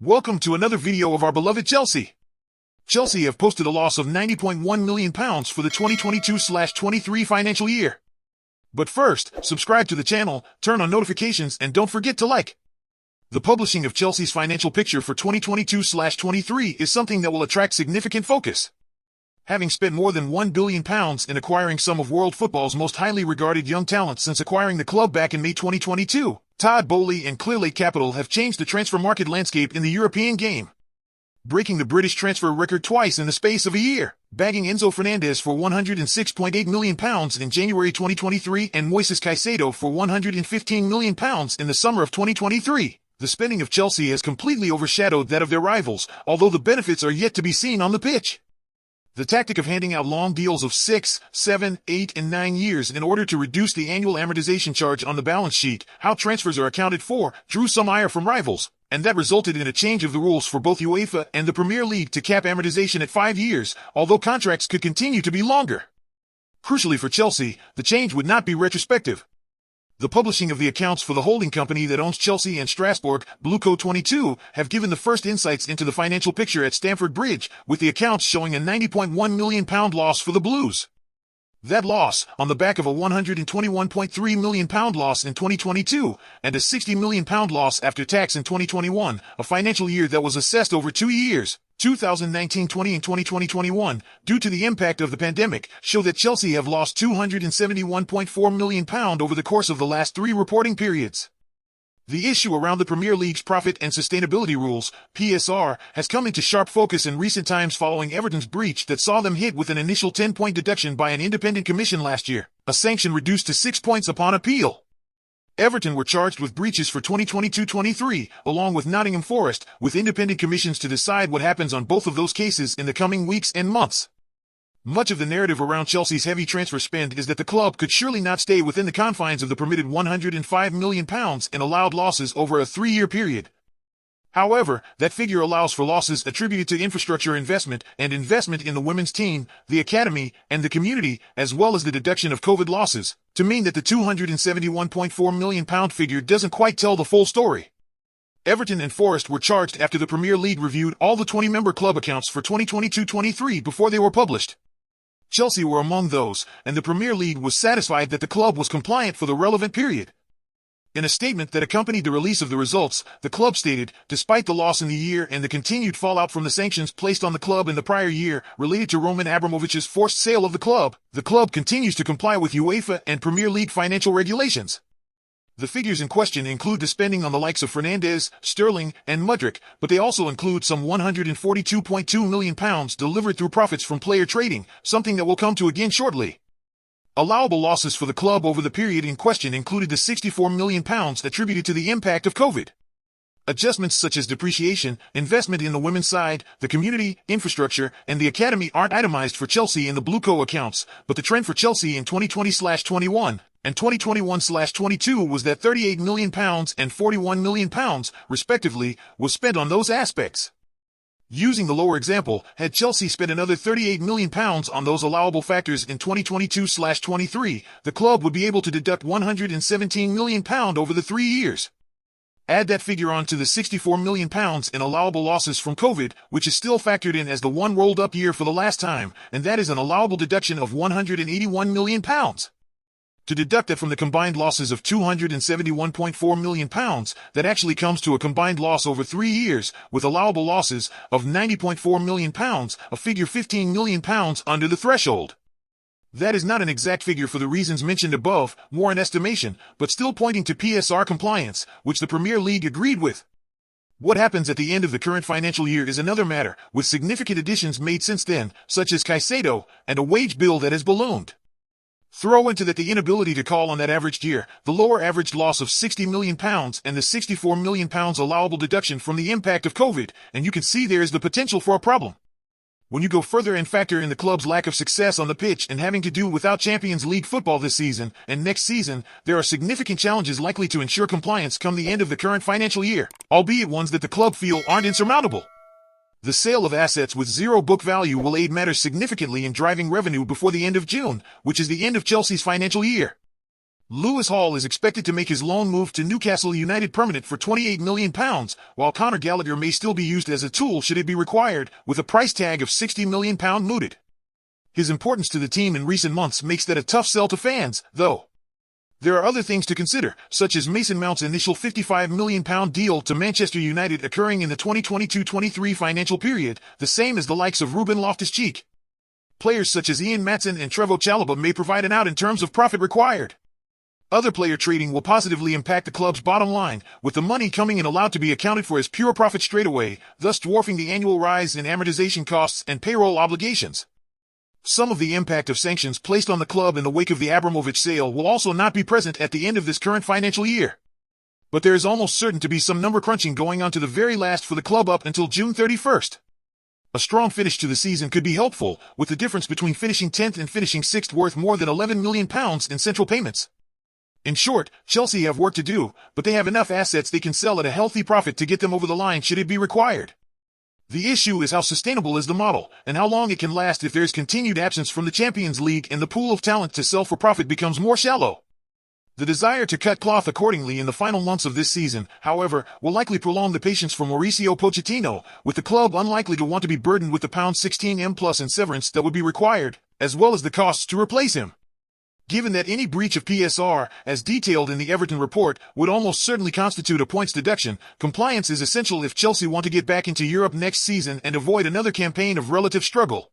Welcome to another video of our beloved Chelsea. Chelsea have posted a loss of £90.1 million for the 2022/23 financial year. But first, subscribe to the channel, turn on notifications, and don't forget to like. The publishing of Chelsea's financial picture for 2022/23 is something that will attract significant focus. Having spent more than £1 billion in acquiring some of world football's most highly regarded young talents since acquiring the club back in May 2022, Todd Boehly and Clearlake Capital have changed the transfer market landscape in the European game, breaking the British transfer record twice in the space of a year, bagging Enzo Fernandez for £106.8 million in January 2023 and Moises Caicedo for £115 million in the summer of 2023. The spending of Chelsea has completely overshadowed that of their rivals, although the benefits are yet to be seen on the pitch. The tactic of handing out long deals of 6, 7, 8, and 9 years in order to reduce the annual amortization charge on the balance sheet, how transfers are accounted for, drew some ire from rivals, and that resulted in a change of the rules for both UEFA and the Premier League to cap amortization at 5 years, although contracts could continue to be longer. Crucially for Chelsea, the change would not be retrospective. The publishing of the accounts for the holding company that owns Chelsea and Strasbourg, Blueco 22, have given the first insights into the financial picture at Stamford Bridge, with the accounts showing a £90.1 million loss for the Blues. That loss, on the back of a £121.3 million loss in 2022, and a £60 million loss after tax in 2021, a financial year that was assessed over 2 years, 2019-20 and 2020-21, due to the impact of the pandemic, show that Chelsea have lost £271.4 million over the course of the last 3 reporting periods. The issue around the Premier League's profit and sustainability rules, PSR, has come into sharp focus in recent times following Everton's breach that saw them hit with an initial 10-point deduction by an independent commission last year, a sanction reduced to 6 points upon appeal. Everton were charged with breaches for 2022-23, along with Nottingham Forest, with independent commissions to decide what happens on both of those cases in the coming weeks and months. Much of the narrative around Chelsea's heavy transfer spend is that the club could surely not stay within the confines of the permitted £105 million in allowed losses over a 3-year period. However, that figure allows for losses attributed to infrastructure investment and investment in the women's team, the academy, and the community, as well as the deduction of COVID losses, to mean that the £271.4 million figure doesn't quite tell the full story. Everton and Forest were charged after the Premier League reviewed all the 20-member club accounts for 2022-23 before they were published. Chelsea were among those, and the Premier League was satisfied that the club was compliant for the relevant period. In a statement that accompanied the release of the results, the club stated, despite the loss in the year and the continued fallout from the sanctions placed on the club in the prior year related to Roman Abramovich's forced sale of the club continues to comply with UEFA and Premier League financial regulations. The figures in question include the spending on the likes of Fernandez, Sterling, and Mudryk, but they also include some £142.2 million delivered through profits from player trading, something that we'll come to again shortly. Allowable losses for the club over the period in question included the £64 million attributed to the impact of COVID. Adjustments such as depreciation, investment in the women's side, the community, infrastructure, and the academy aren't itemized for Chelsea in the Blueco accounts, but the trend for Chelsea in 2020/21 and 2021/22 was that £38 million and £41 million, respectively, was spent on those aspects. Using the lower example, had Chelsea spent another £38 million on those allowable factors in 2022/23, the club would be able to deduct £117 million over the 3 years. Add that figure on to the £64 million in allowable losses from COVID, which is still factored in as the one rolled up year for the last time, and that is an allowable deduction of £181 million. To deduct that from the combined losses of £271.4 million, that actually comes to a combined loss over 3 years, with allowable losses of £90.4 million, a figure £15 million under the threshold. That is not an exact figure for the reasons mentioned above, more an estimation, but still pointing to PSR compliance, which the Premier League agreed with. What happens at the end of the current financial year is another matter, with significant additions made since then, such as Caicedo, and a wage bill that has ballooned. Throw into that the inability to call on that averaged year, the lower averaged loss of £60 million and the £64 million allowable deduction from the impact of COVID, and you can see there is the potential for a problem. When you go further and factor in the club's lack of success on the pitch and having to do without Champions League football this season and next season, there are significant challenges likely to ensure compliance come the end of the current financial year, albeit ones that the club feel aren't insurmountable. The sale of assets with zero book value will aid matters significantly in driving revenue before the end of June, which is the end of Chelsea's financial year. Lewis Hall is expected to make his loan move to Newcastle United permanent for £28 million, while Conor Gallagher may still be used as a tool should it be required, with a price tag of £60 million mooted. His importance to the team in recent months makes that a tough sell to fans, though. There are other things to consider, such as Mason Mount's initial £55 million deal to Manchester United occurring in the 2022-23 financial period, the same as the likes of Ruben Loftus-Cheek. Players such as Ian Maatsen and Trevoh Chalobah may provide an out in terms of profit required. Other player trading will positively impact the club's bottom line, with the money coming in allowed to be accounted for as pure profit straight away, thus dwarfing the annual rise in amortization costs and payroll obligations. Some of the impact of sanctions placed on the club in the wake of the Abramovich sale will also not be present at the end of this current financial year. But there is almost certain to be some number crunching going on to the very last for the club up until June 31st. A strong finish to the season could be helpful, with the difference between finishing 10th and finishing 6th worth more than £11 million in central payments. In short, Chelsea have work to do, but they have enough assets they can sell at a healthy profit to get them over the line should it be required. The issue is how sustainable is the model, and how long it can last if there's continued absence from the Champions League and the pool of talent to sell for profit becomes more shallow. The desire to cut cloth accordingly in the final months of this season, however, will likely prolong the patience for Mauricio Pochettino, with the club unlikely to want to be burdened with the £16M plus in severance that would be required, as well as the costs to replace him. Given that any breach of PSR, as detailed in the Everton report, would almost certainly constitute a points deduction, compliance is essential if Chelsea want to get back into Europe next season and avoid another campaign of relative struggle.